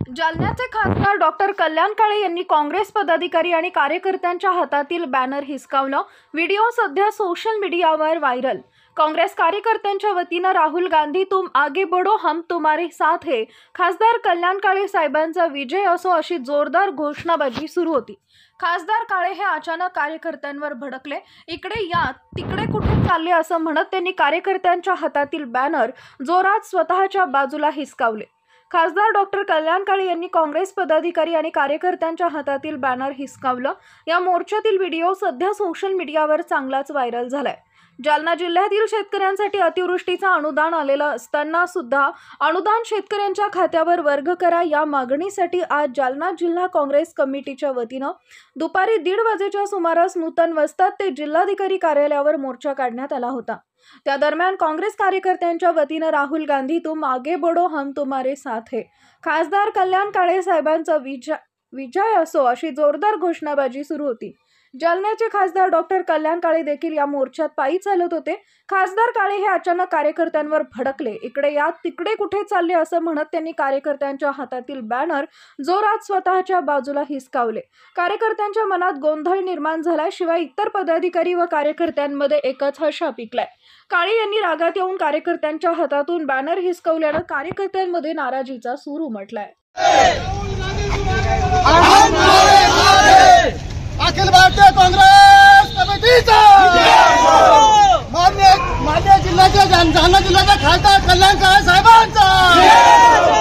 जालन्याचे खासदार डॉक्टर कल्याण काळे यांनी काँग्रेस पदाधिकारी आणि कार्यकर्त्यांच्या हातातील बॅनर हिसकावला। व्हिडिओ सध्या सोशल मीडियावर व्हायरल। काँग्रेस कार्यकर्त्यांच्या वतीने राहुल गांधी तुम आगे बढ़ो हम तुम्हारे साथ है, खासदार कल्याण काळे साहेबांचा विजय असो अशी जोरदार घोषणाबाजी सुरू होती। खासदार काळे हे अचानक कार्यकर्त्यांवर भडकले। इकडे या तिकडे कुठे चालले असं म्हणत त्यांनी कार्यकर्त्यांच्या हातातील बॅनर जोरात स्वतःच्या बाजूला हिसकावले। खासदार डॉक्टर कल्याण काळे यांनी काँग्रेस पदाधिकारी आणि कार्यकर्त्यांच्या हातातील बॅनर हिसकावलं। या मोर्चातील व्हिडिओ सध्या सोशल मीडियावर चांगलाच व्हायरल झालाय। जालना जिल्ह्यातील शेतकऱ्यांसाठी अतिवृष्टीचा अनुदान आलेलं असताना सुद्धा अनुदान शेतकऱ्यांच्या खात्यावर वर्ग करा या मागणीसाठी आज जालना जिल्हा काँग्रेस कमिटीच्या वतीनं दुपारी 1:30 वाजेच्या सुमारास नूतन वस्तात ते जिल्हाधिकारी कार्यालयावर मोर्चा काढण्यात आला होता। त्या दरम्यान काँग्रेस कार्यकर्त्यांच्या वतीने राहुल गांधी तुम आगे बढ़ो हम तुम्हारे साथ है, खासदार कल्याण काळे साहेबांचा विजय असो अशी जोरदार घोषणाबाजी सुरू होती। जालन्याचे खासदार डॉक्टर कल्याण काळे देखील या मोर्चात पायी चालत होते। खासदार काळे हे अचानक कार्यकर्त्यांवर भडकले। इकडे या तिकडे कुठे चालले असं म्हणत त्यांनी कार्यकर्त्यांच्या हातातील बॅनर जोरात स्वतःच्या बाजूला हिसकावले। कार्यकर्त्यांच्या मनात गोंधळ निर्माण झाला। शिवाय इतर पदाधिकारी व कार्यकर्त्यांमध्ये एकच हशा पिकलाय। काळे यांनी रागात येऊन कार्यकर्त्यांच्या हातातून बॅनर हिसकावल्याने कार्यकर्त्यांमध्ये नाराजीचा सूर उमटलाय। अखिल भारतीय काँग्रेस कमिटीचा मान्य जिल्ह्याच्या जालना जिल्ह्याच्या खासदार कल्याण काळे साहेबांचा